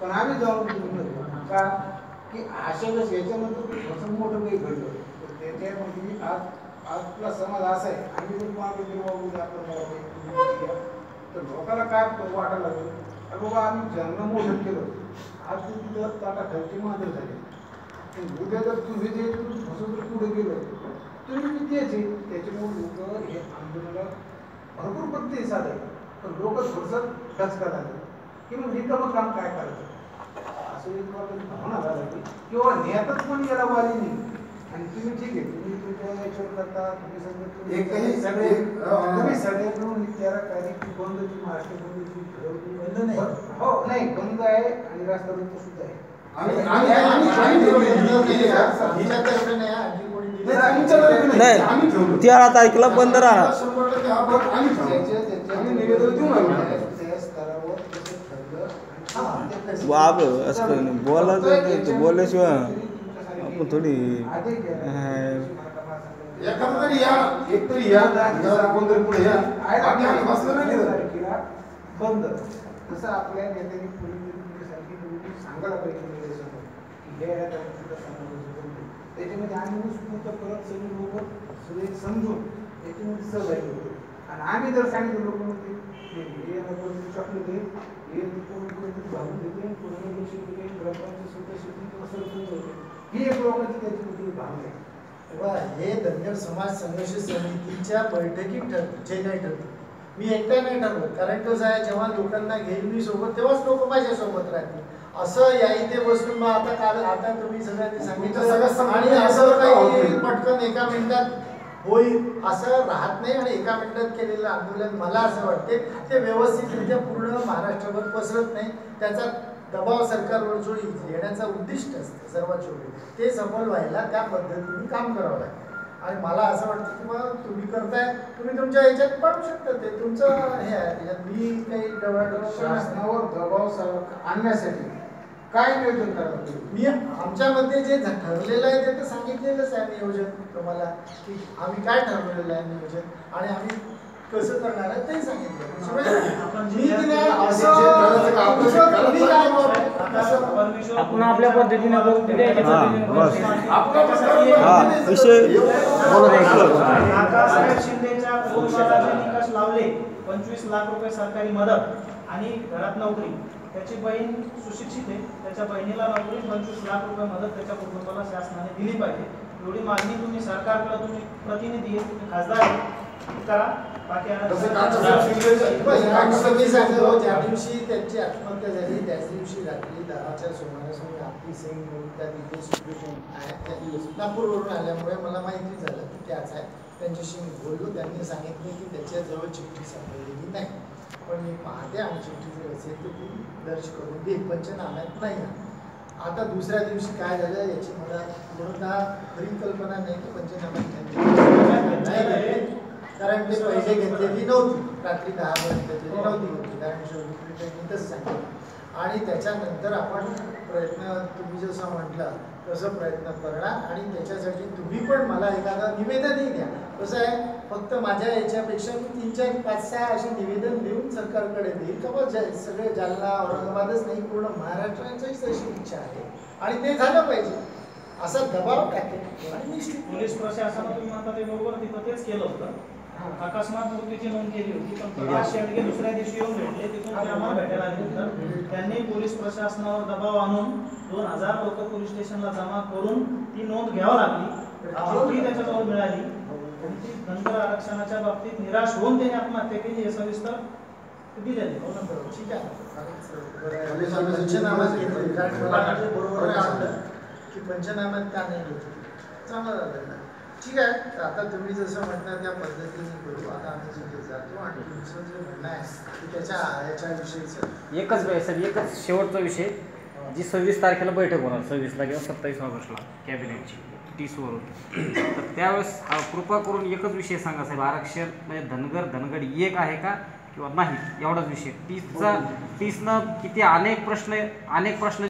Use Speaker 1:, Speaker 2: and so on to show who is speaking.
Speaker 1: पण आम्ही जाऊन का की अशा वेळेस याच्यानंतर थोडंसं मोठं काही घडलं तर त्याच्यामध्ये आपला समाज असा आहे आम्ही जर मागे आपण तर लोकांना काय वाटायला लागलं अरे बाबा आम्ही ज्यांना मोठं केलं आज तू तिथं ताटा खालची मात्र झाली उद्या जर तुम्ही जे असं जर पुढे गेलं तुम्ही तेच आहे त्याच्यामुळे लोक हे आंदोलनाला भरपूर प्रतिसाद आहे पण लोक थोडंसं डचका लागले की मग रिकामं काम काय करायचं असं एक भावना झाली किंवा नेतच पण याला वाली नाही आणि तुम्ही ठीक आहे तुम्ही तुमच्या याच्यावर करता तुम्ही सगळे मिळून त्याला काही बंदची महाराष्ट्र बंदची बंद नाही हो नाही बंद आहे आणि रास्ता रोको सुद्धा आहे
Speaker 2: नाही 13 तारखेला बंद राहणार बाप असं बोलायचं बोलल्याशिवाय आपण थोडी
Speaker 1: बंद तसं आपल्या नेत्यांनी पोलिसांनी सांगायला पाहिजे त्याच्यामध्ये आम्ही उत्स्फूर्त परत सगळे लोक सगळे समजून त्याच्यामध्ये सहभागी होतो आणि आम्ही जर सांगितलं लोक शकलो भागून देते ही एक लोकांची त्याची भावना आहे
Speaker 3: हे धनगर समाज संघर्ष समितीच्या बैठकीत जे नाही ठरतं मी एकटा नाही ठरवत कारण कसं आहे जेव्हा लोकांना घेईल मी सोबत तेव्हाच लोक माझ्या सोबत राहतील असं या इथे बसून मग आता तुम्ही सगळ्यांनी सांगितलं आणि असं काही पटकन एका मिनिटात होईल असं राहत नाही आणि एका मिनिटात केलेलं आंदोलन मला असं वाटते ते व्यवस्थितरित्या पूर्ण महाराष्ट्रभर पसरत नाही त्याचा दबाव सरकारवर जो येण्याचा उद्दिष्ट असतं सर्वात शेवटी ते सफल व्हायला त्या पद्धतीने काम करावं लागतं आणि मला असं वाटतं की मग तुम्ही करताय तुम्ही तुमच्या याच्यात पाडू शकता ते तुमचं हे आहे त्याच्यात मी काही
Speaker 1: शासनावर दबाव आणण्यासाठी काय नियोजन करावं
Speaker 3: मी आमच्यामध्ये जे ठरलेलं आहे ते तर सांगितलेलंच आहे नियोजन तुम्हाला की आम्ही काय ठरवलेलं आहे नियोजन आणि आम्ही कसं करणार आहे ते सांगितलं
Speaker 4: आपण आपल्या पद्धतीने शिंदेच्या निकष लावले 25 लाख रुपये सरकारी मदत आणि घरात नोकरी त्याची बहीण सुशिक्षित आहे त्याच्या बहिणीला नोकरी 25 लाख रुपये मदत त्याच्या कुटुंबाला शासनाने दिली पाहिजे एवढी मागणी तुम्ही सरकारकडे तुम्ही प्रतिनिधी आहे खासदार करा बाकी
Speaker 3: ज्या दिवशी त्यांची आत्महत्या झाली त्याच दिवशी रात्री 10च्या सुमारास मी आपली सिंग म्हणून त्या तिथे सिच्युएशन आहे नागपूरवरून आल्यामुळे मला माहिती झालं की त्याच आहे त्यांच्याशी मी बोललो त्यांनी सांगितले की त्याच्याजवळ चिठ्ठी सापडलेली नाही पण मी पाहते आणि चिठ्ठी जर असेल तर ती दर्ज करून देईल पंचनाम्यात नाही आता दुसऱ्या दिवशी काय झालं याची मला पूर्णतः खरी कल्पना नाही की पंचनाम्यात नाही कारण ते पैसे घेतलेली नव्हती रात्री 10 पर्यंत घेतलेली नव्हती कारण शेवटी त्यांनी तसं सांगितलं आणि त्याच्यानंतर आपण प्रयत्न तुम्ही जसं म्हटलं तसं प्रयत्न करणार आणि त्याच्यासाठी तुम्ही पण मला एखादं निवेदनही द्या कसं आहे फक्त माझ्या याच्यापेक्षा मी 3, 4, 5, 6 असे निवेदन देऊन सरकारकडे देईल का बघ सगळे जालना औरंगाबादच नाही पूर्ण महाराष्ट्राचीच अशी इच्छा आहे आणि ते झालं पाहिजे असा दबाव टाकेल आणि निश्चित
Speaker 4: पोलीस प्रशासनाने तुम्ही म्हणता ते बरोबर तिथं तेच केलं होतं अकस्मात मृत्यूची नोंद केली होती पण प्रकाश शेंडगे दुसऱ्या दिवशी येऊन भेटले तिथून ते आम्हाला भेटायला आले त्यांनी पोलीस प्रशासनावर दबाव आणून 2000 लोक पोलीस स्टेशनला जमा करून ती नोंद घ्यावी लागली त्याच्याजवळ मिळाली ती धनगर आरक्षणाच्या बाबतीत निराश होऊन त्याने आत्महत्या केली हे सविस्तर दिलेले
Speaker 3: ठीक आहे बरोबर की पंचनाम्यात का नाही घेतली चांगलं झालं ठीक आहे आता तुम्ही जसं म्हटलं त्या पद्धतीने करू आता आम्ही जिथे जातो आणि तुमचं जे म्हणणं आहे की त्याच्या याच्याविषयीचं
Speaker 2: एकच शेवटचा विषय जी 26 तारखेला बैठक होणार 26ला किंवा 27 ऑगस्टला कॅबिनेटची 30 वरून तर त्यावेळेस कृपा करून एकच विषय सांगा साहेब आरक्षण म्हणजे धनगड एक आहे का किंवा नाही एवढाच विषय 30नं किती अनेक प्रश्न